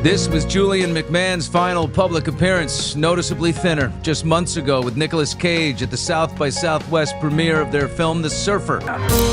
This was Julian McMahon's final public appearance, noticeably thinner, just months ago with Nicolas Cage at the South by Southwest premiere of their film The Surfer.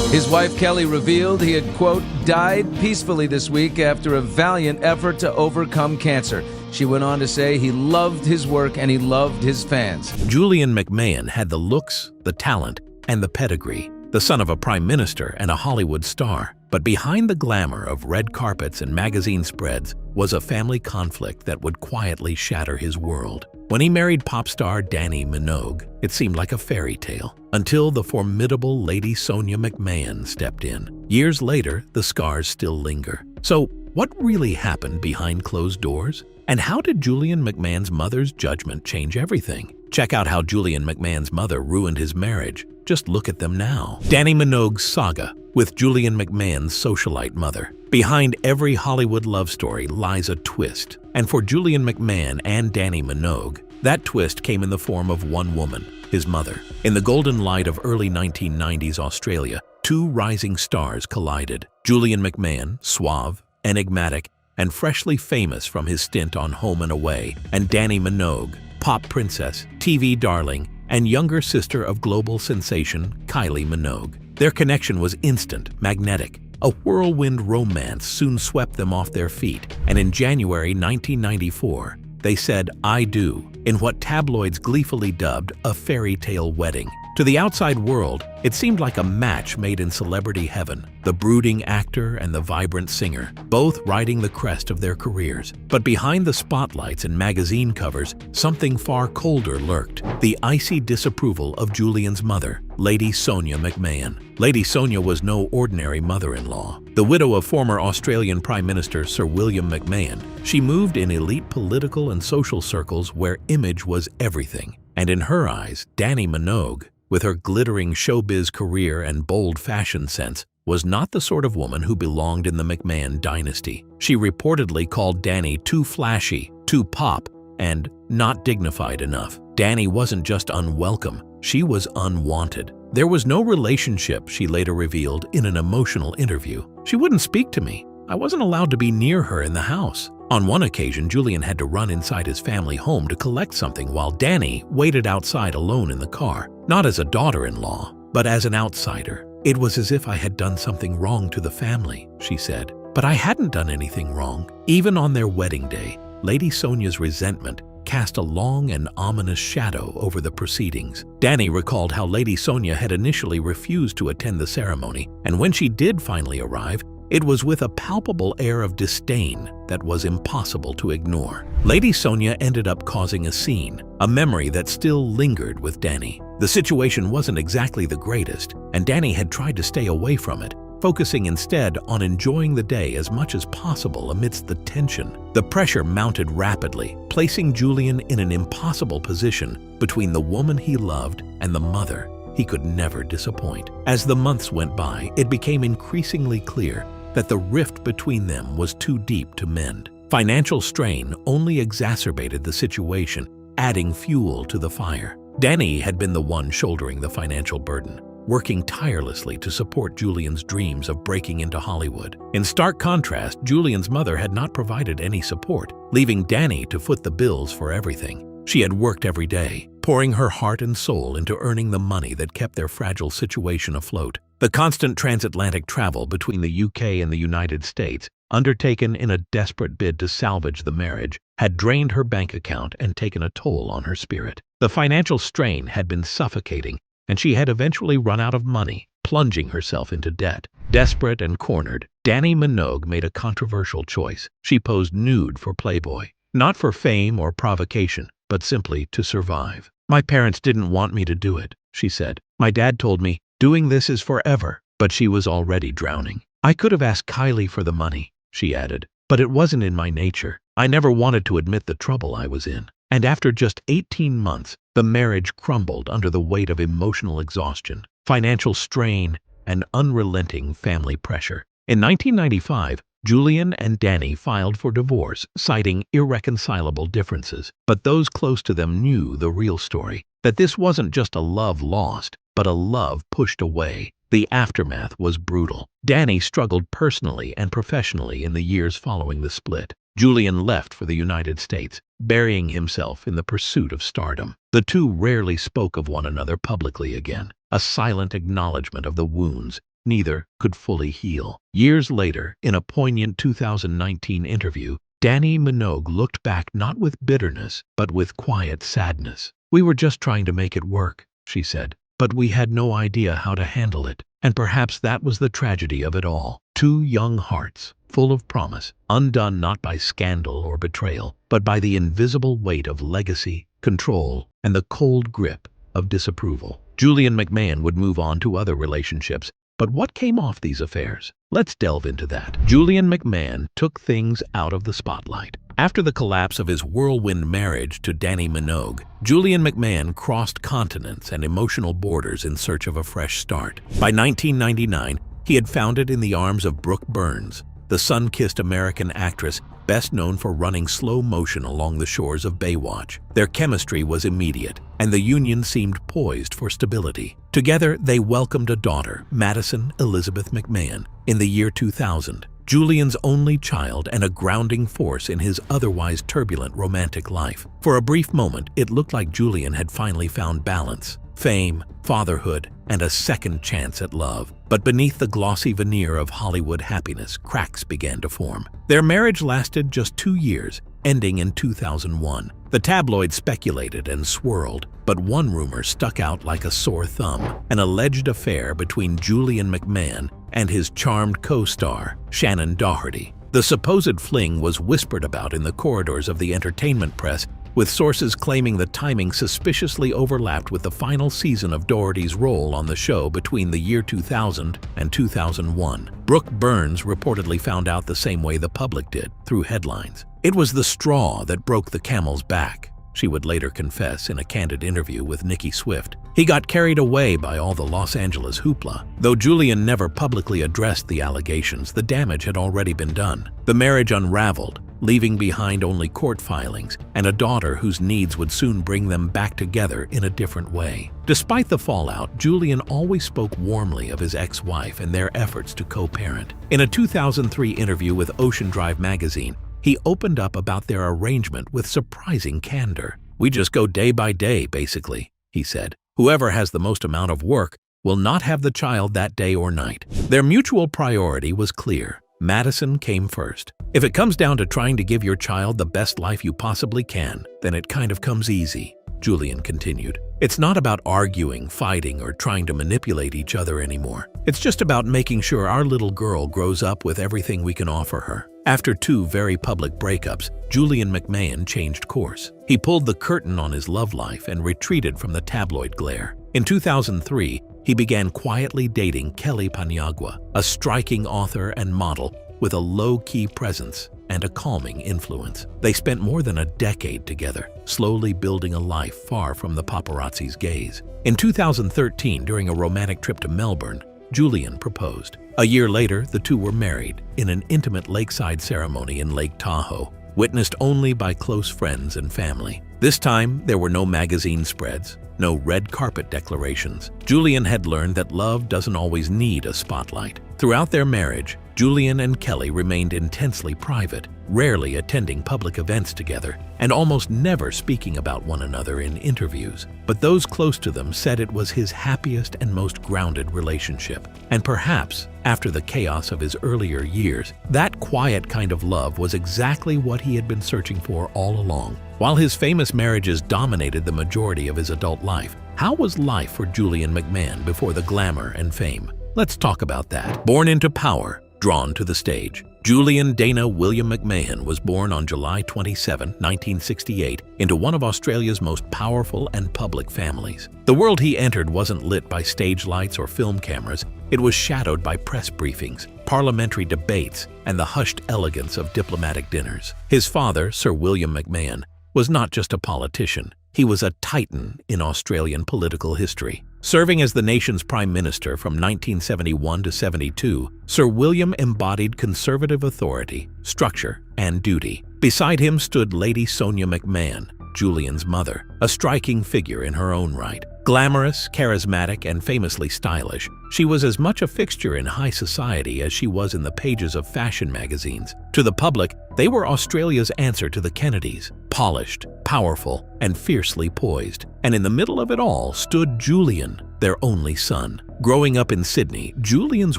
His wife Kelly revealed he had, quote, died peacefully this week after a valiant effort to overcome cancer. She went on to say he loved his work and he loved his fans. Julian McMahon had the looks, the talent, and the pedigree, the son of a prime minister and a Hollywood star. But behind the glamour of red carpets and magazine spreads was a family conflict that would quietly shatter his world. When he married pop star Dannii Minogue, it seemed like a fairy tale, until the formidable Lady Sonia McMahon stepped in. Years later, the scars still linger. So, what really happened behind closed doors? And how did Julian McMahon's mother's judgment change everything? Check out how Julian McMahon's mother ruined his marriage. Just look at them now. Dannii Minogue's saga with Julian McMahon's socialite mother. Behind every Hollywood love story lies a twist. And for Julian McMahon and Dannii Minogue, that twist came in the form of one woman, his mother. In the golden light of early 1990s Australia, two rising stars collided. Julian McMahon, suave, enigmatic, and freshly famous from his stint on Home and Away, and Dannii Minogue, pop princess, TV darling, and younger sister of global sensation Kylie Minogue. Their connection was instant, magnetic. A whirlwind romance soon swept them off their feet, and in January 1994, they said "I do" in what tabloids gleefully dubbed a fairy tale wedding. To the outside world, it seemed like a match made in celebrity heaven, the brooding actor and the vibrant singer, both riding the crest of their careers. But behind the spotlights and magazine covers, something far colder lurked: the icy disapproval of Julian's mother, Lady Sonia McMahon. Lady Sonia was no ordinary mother-in-law. The widow of former Australian Prime Minister Sir William McMahon, she moved in elite political and social circles where image was everything. And in her eyes, Dannii Minogue, with her glittering showbiz career and bold fashion sense, was not the sort of woman who belonged in the McMahon dynasty. She reportedly called Dannii too flashy, too pop, and not dignified enough. Dannii wasn't just unwelcome, she was unwanted. There was no relationship, she later revealed in an emotional interview. She wouldn't speak to me. I wasn't allowed to be near her in the house. On one occasion, Julian had to run inside his family home to collect something while Dannii waited outside alone in the car, not as a daughter-in-law, but as an outsider. It was as if I had done something wrong to the family, she said. But I hadn't done anything wrong. Even on their wedding day, Lady Sonia's resentment cast a long and ominous shadow over the proceedings. Dannii recalled how Lady Sonia had initially refused to attend the ceremony, and when she did finally arrive, it was with a palpable air of disdain that was impossible to ignore. Lady Sonia ended up causing a scene, a memory that still lingered with Dannii. The situation wasn't exactly the greatest, and Dannii had tried to stay away from it, focusing instead on enjoying the day as much as possible amidst the tension. The pressure mounted rapidly, placing Julian in an impossible position between the woman he loved and the mother he could never disappoint. As the months went by, it became increasingly clear that the rift between them was too deep to mend. Financial strain only exacerbated the situation, adding fuel to the fire. Dannii had been the one shouldering the financial burden, working tirelessly to support Julian's dreams of breaking into Hollywood. In stark contrast, Julian's mother had not provided any support, leaving Dannii to foot the bills for everything. She had worked every day, pouring her heart and soul into earning the money that kept their fragile situation afloat. The constant transatlantic travel between the UK and the United States, undertaken in a desperate bid to salvage the marriage, had drained her bank account and taken a toll on her spirit. The financial strain had been suffocating, and she had eventually run out of money, plunging herself into debt. Desperate and cornered, Dannii Minogue made a controversial choice. She posed nude for Playboy, not for fame or provocation, but simply to survive. "My parents didn't want me to do it," she said. "My dad told me, doing this is forever." But she was already drowning. "I could have asked Kylie for the money," she added, "but it wasn't in my nature. I never wanted to admit the trouble I was in." And after just 18 months, the marriage crumbled under the weight of emotional exhaustion, financial strain, and unrelenting family pressure. In 1995, Julian and Dannii filed for divorce, citing irreconcilable differences. But those close to them knew the real story, that this wasn't just a love lost, but a love pushed away. The aftermath was brutal. Dannii struggled personally and professionally in the years following the split. Julian left for the United States, burying himself in the pursuit of stardom. The two rarely spoke of one another publicly again, a silent acknowledgement of the wounds neither could fully heal. Years later, in a poignant 2019 interview, Dannii Minogue looked back not with bitterness, but with quiet sadness. "We were just trying to make it work," she said, "but we had no idea how to handle it." And perhaps that was the tragedy of it all. Two young hearts, full of promise, undone not by scandal or betrayal, but by the invisible weight of legacy, control, and the cold grip of disapproval. Julian McMahon would move on to other relationships, but what came off these affairs? Let's delve into that. Julian McMahon took things out of the spotlight. After the collapse of his whirlwind marriage to Dannii Minogue, Julian McMahon crossed continents and emotional borders in search of a fresh start. By 1999, he had found it in the arms of Brooke Burns, the sun-kissed American actress best known for running slow motion along the shores of Baywatch. Their chemistry was immediate, and the union seemed poised for stability. Together, they welcomed a daughter, Madison Elizabeth McMahon, in the year 2000. Julian's only child and a grounding force in his otherwise turbulent romantic life. For a brief moment, it looked like Julian had finally found balance, fame, fatherhood, and a second chance at love. But beneath the glossy veneer of Hollywood happiness, cracks began to form. Their marriage lasted just 2 years, ending in 2001. The tabloids speculated and swirled, but one rumor stuck out like a sore thumb: an alleged affair between Julian McMahon and his charmed co-star, Shannon Doherty. The supposed fling was whispered about in the corridors of the entertainment press, with sources claiming the timing suspiciously overlapped with the final season of Doherty's role on the show between the year 2000 and 2001. Brooke Burns reportedly found out the same way the public did, through headlines. "It was the straw that broke the camel's back," she would later confess in a candid interview with Nicki Swift. "He got carried away by all the Los Angeles hoopla." Though Julian never publicly addressed the allegations, the damage had already been done. The marriage unraveled, leaving behind only court filings and a daughter whose needs would soon bring them back together in a different way. Despite the fallout, Julian always spoke warmly of his ex-wife and their efforts to co-parent. In a 2003 interview with Ocean Drive magazine, he opened up about their arrangement with surprising candor. "We just go day by day, basically," he said. "Whoever has the most amount of work will not have the child that day or night." Their mutual priority was clear. Madison came first. "If it comes down to trying to give your child the best life you possibly can, then it kind of comes easy," Julian continued. "It's not about arguing, fighting, or trying to manipulate each other anymore. It's just about making sure our little girl grows up with everything we can offer her." After 2 very public breakups, Julian McMahon changed course. He pulled the curtain on his love life and retreated from the tabloid glare. In 2003, he began quietly dating Kelly Paniagua, a striking author and model with a low-key presence and a calming influence. They spent more than a decade together, slowly building a life far from the paparazzi's gaze. In 2013, during a romantic trip to Melbourne, Julian proposed. A year later, the two were married in an intimate lakeside ceremony in Lake Tahoe, witnessed only by close friends and family. This time, there were no magazine spreads, no red carpet declarations. Julian had learned that love doesn't always need a spotlight. Throughout their marriage, Julian and Kelly remained intensely private, rarely attending public events together, and almost never speaking about one another in interviews. But those close to them said it was his happiest and most grounded relationship. And perhaps, after the chaos of his earlier years, that quiet kind of love was exactly what he had been searching for all along. While his famous marriages dominated the majority of his adult life, how was life for Julian McMahon before the glamour and fame? Let's talk about that. Born into power, drawn to the stage, Julian Dana William McMahon was born on July 27, 1968, into one of Australia's most powerful and public families. The world he entered wasn't lit by stage lights or film cameras. It was shadowed by press briefings, parliamentary debates, and the hushed elegance of diplomatic dinners. His father, Sir William McMahon, was not just a politician. He was a titan in Australian political history. Serving as the nation's prime minister from 1971 to 72, Sir William embodied conservative authority, structure, and duty. Beside him stood Lady Sonia McMahon, Julian's mother, a striking figure in her own right. Glamorous, charismatic, and famously stylish, She was as much a fixture in high society as she was in the pages of fashion magazines. To the public, they were Australia's answer to the Kennedys, polished, powerful, and fiercely poised. And in the middle of it all stood Julian, their only son. Growing up in Sydney, Julian's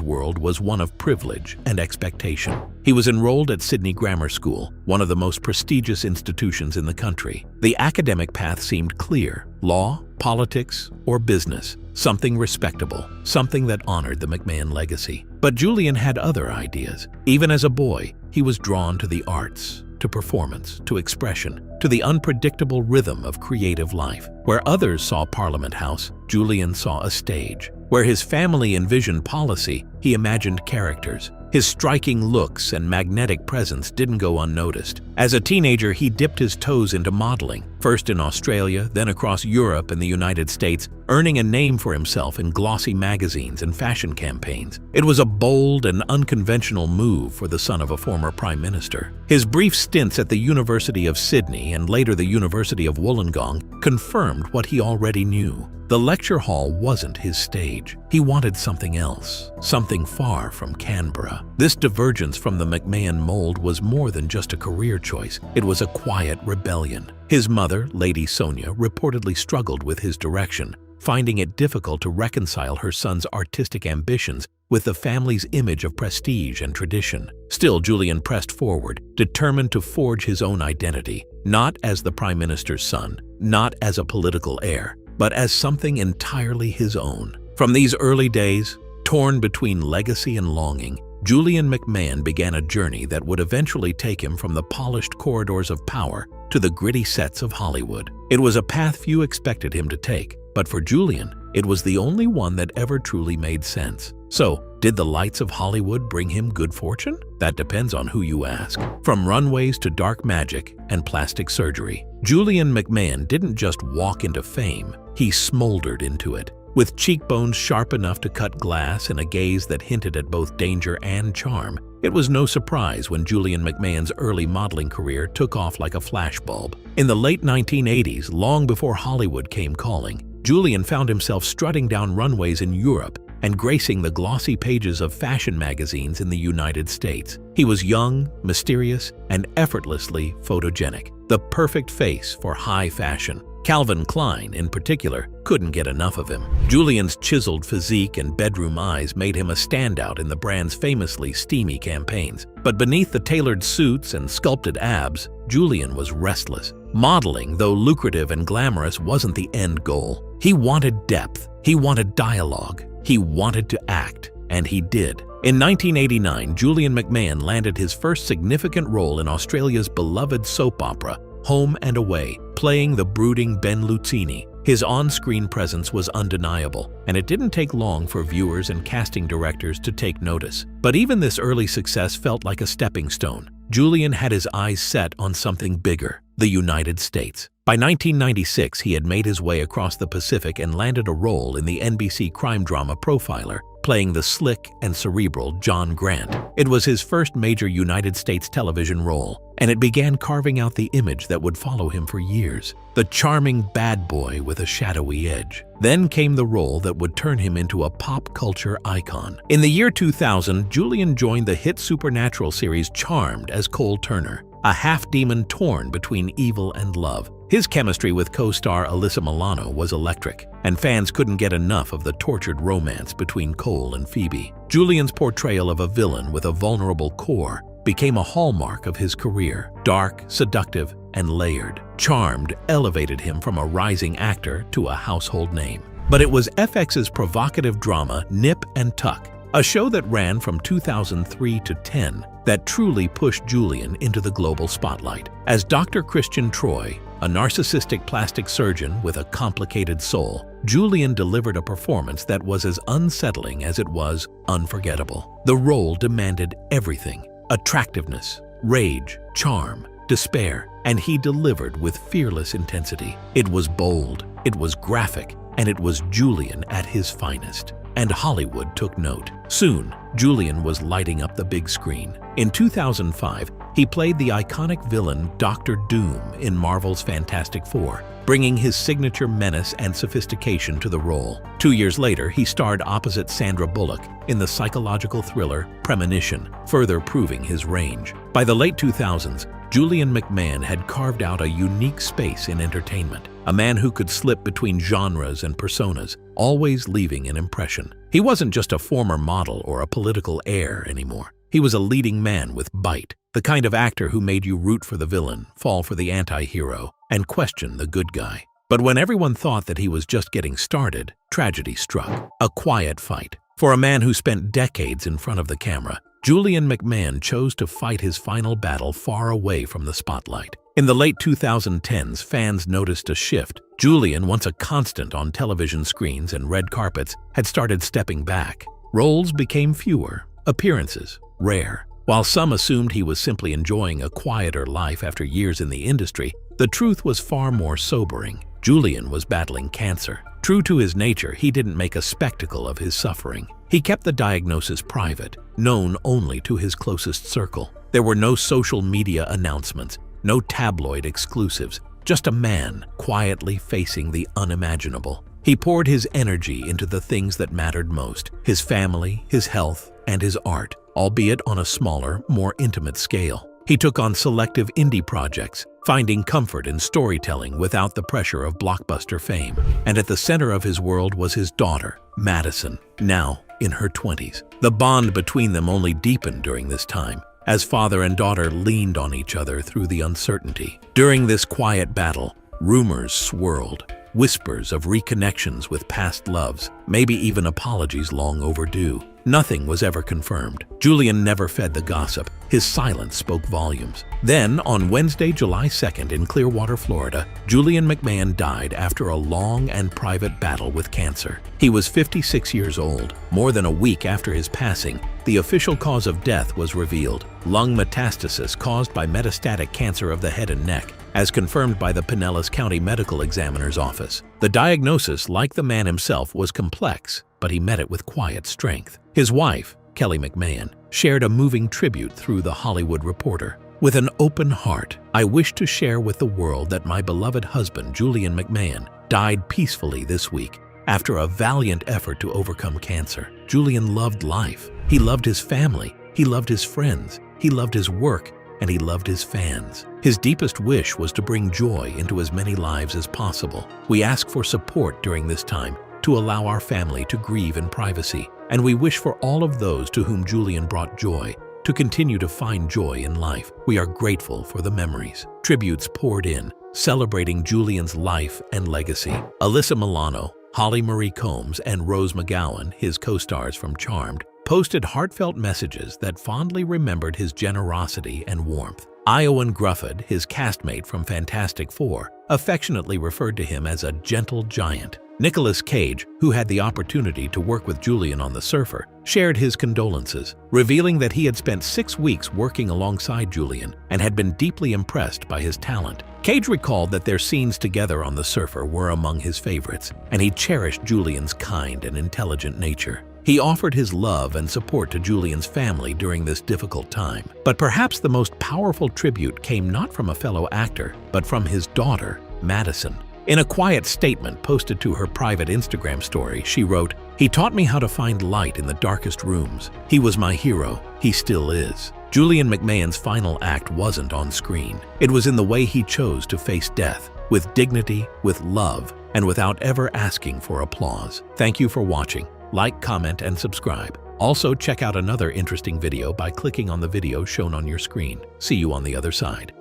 world was one of privilege and expectation. He was enrolled at Sydney Grammar School, one of the most prestigious institutions in the country. The academic path seemed clear: law, politics, or business. Something respectable, something that honored the McMahon legacy. But Julian had other ideas. Even as a boy, he was drawn to the arts, to performance, to expression, to the unpredictable rhythm of creative life. Where others saw Parliament House, Julian saw a stage. Where his family envisioned policy, he imagined characters. His striking looks and magnetic presence didn't go unnoticed. As a teenager, he dipped his toes into modeling, first in Australia, then across Europe and the United States, earning a name for himself in glossy magazines and fashion campaigns. It was a bold and unconventional move for the son of a former prime minister. His brief stints at the University of Sydney and later the University of Wollongong confirmed what he already knew. The lecture hall wasn't his stage. He wanted something else, something far from Canberra. This divergence from the McMahon mold was more than just a career choice. It was a quiet rebellion. His mother, Lady Sonia, reportedly struggled with his direction, finding it difficult to reconcile her son's artistic ambitions with the family's image of prestige and tradition. Still, Julian pressed forward, determined to forge his own identity, not as the Prime Minister's son, not as a political heir, but as something entirely his own. From these early days, torn between legacy and longing, Julian McMahon began a journey that would eventually take him from the polished corridors of power to the gritty sets of Hollywood. It was a path few expected him to take, but for Julian, it was the only one that ever truly made sense. So, did the lights of Hollywood bring him good fortune? That depends on who you ask. From runways to dark magic and plastic surgery, Julian McMahon didn't just walk into fame, he smoldered into it. With cheekbones sharp enough to cut glass and a gaze that hinted at both danger and charm, it was no surprise when Julian McMahon's early modeling career took off like a flashbulb. In the late 1980s, long before Hollywood came calling, Julian found himself strutting down runways in Europe and gracing the glossy pages of fashion magazines in the United States. He was young, mysterious, and effortlessly photogenic, the perfect face for high fashion. Calvin Klein, in particular, couldn't get enough of him. Julian's chiseled physique and bedroom eyes made him a standout in the brand's famously steamy campaigns. But beneath the tailored suits and sculpted abs, Julian was restless. Modeling, though lucrative and glamorous, wasn't the end goal. He wanted depth, he wanted dialogue, he wanted to act, and he did. In 1989, Julian McMahon landed his first significant role in Australia's beloved soap opera, Home and Away, playing the brooding Ben Luzzini. His on-screen presence was undeniable, and it didn't take long for viewers and casting directors to take notice. But even this early success felt like a stepping stone. Julian had his eyes set on something bigger: the United States. By 1996, he had made his way across the Pacific and landed a role in the NBC crime drama Profiler, playing the slick and cerebral John Grant. It was his first major United States television role, and it began carving out the image that would follow him for years: the charming bad boy with a shadowy edge. Then came the role that would turn him into a pop culture icon. In the year 2000, Julian joined the hit supernatural series Charmed as Cole Turner, a half-demon torn between evil and love. His chemistry with co-star Alyssa Milano was electric, and fans couldn't get enough of the tortured romance between Cole and Phoebe. Julian's portrayal of a villain with a vulnerable core became a hallmark of his career: dark, seductive, and layered. Charmed elevated him from a rising actor to a household name. But it was FX's provocative drama Nip and Tuck, a show that ran from 2003 to 10, that truly pushed Julian into the global spotlight. As Dr. Christian Troy, a narcissistic plastic surgeon with a complicated soul, Julian delivered a performance that was as unsettling as it was unforgettable. The role demanded everything: attractiveness, rage, charm, despair, and he delivered with fearless intensity. It was bold, it was graphic, and it was Julian at his finest. And Hollywood took note. Soon, Julian was lighting up the big screen. In 2005, he played the iconic villain Dr. Doom in Marvel's Fantastic Four, bringing his signature menace and sophistication to the role. 2 years later, he starred opposite Sandra Bullock in the psychological thriller Premonition, further proving his range. By the late 2000s, Julian McMahon had carved out a unique space in entertainment, a man who could slip between genres and personas, always leaving an impression. He wasn't just a former model or a political heir anymore. He was a leading man with bite, the kind of actor who made you root for the villain, fall for the anti-hero, and question the good guy. But when everyone thought that he was just getting started, tragedy struck. A quiet fight. For a man who spent decades in front of the camera, Julian McMahon chose to fight his final battle far away from the spotlight. In the late 2010s, fans noticed a shift. Julian, once a constant on television screens and red carpets, had started stepping back. Roles became fewer, appearances rare. While some assumed he was simply enjoying a quieter life after years in the industry, the truth was far more sobering. Julian was battling cancer. True to his nature, he didn't make a spectacle of his suffering. He kept the diagnosis private, known only to his closest circle. There were no social media announcements, no tabloid exclusives, just a man quietly facing the unimaginable. He poured his energy into the things that mattered most: his family, his health, and his art, albeit on a smaller, more intimate scale. He took on selective indie projects, finding comfort in storytelling without the pressure of blockbuster fame. And at the center of his world was his daughter, Madison, now in her 20s. The bond between them only deepened during this time, as father and daughter leaned on each other through the uncertainty. During this quiet battle, rumors swirled, whispers of reconnections with past loves, maybe even apologies long overdue. Nothing was ever confirmed. Julian never fed the gossip. His silence spoke volumes. Then, on Wednesday, July 2nd in Clearwater, Florida, Julian McMahon died after a long and private battle with cancer. He was 56 years old. More than a week after his passing, the official cause of death was revealed: lung metastasis caused by metastatic cancer of the head and neck, as confirmed by the Pinellas County Medical Examiner's office. The diagnosis, like the man himself, was complex, but he met it with quiet strength. His wife, Kelly McMahon, shared a moving tribute through The Hollywood Reporter. With an open heart, I wish to share with the world that my beloved husband, Julian McMahon, died peacefully this week after a valiant effort to overcome cancer. Julian loved life. He loved his family. He loved his friends. He loved his work. And he loved his fans. His deepest wish was to bring joy into as many lives as possible. We ask for support during this time to allow our family to grieve in privacy, and we wish for all of those to whom Julian brought joy to continue to find joy in life. We are grateful for the memories. Tributes poured in, celebrating Julian's life and legacy. Alyssa Milano, Holly Marie Combs, and Rose McGowan, his co-stars from Charmed, posted heartfelt messages that fondly remembered his generosity and warmth. Iowan Grufford, his castmate from Fantastic Four, affectionately referred to him as a gentle giant. Nicolas Cage, who had the opportunity to work with Julian on The Surfer, shared his condolences, revealing that he had spent 6 weeks working alongside Julian and had been deeply impressed by his talent. Cage recalled that their scenes together on The Surfer were among his favorites, and he cherished Julian's kind and intelligent nature. He offered his love and support to Julian's family during this difficult time. But perhaps the most powerful tribute came not from a fellow actor, but from his daughter, Madison. In a quiet statement posted to her private Instagram story, she wrote, "He taught me how to find light in the darkest rooms. He was my hero. He still is." Julian McMahon's final act wasn't on screen. It was in the way he chose to face death, with dignity, with love, and without ever asking for applause. Thank you for watching. Like, comment, and subscribe. Also, check out another interesting video by clicking on the video shown on your screen. See you on the other side.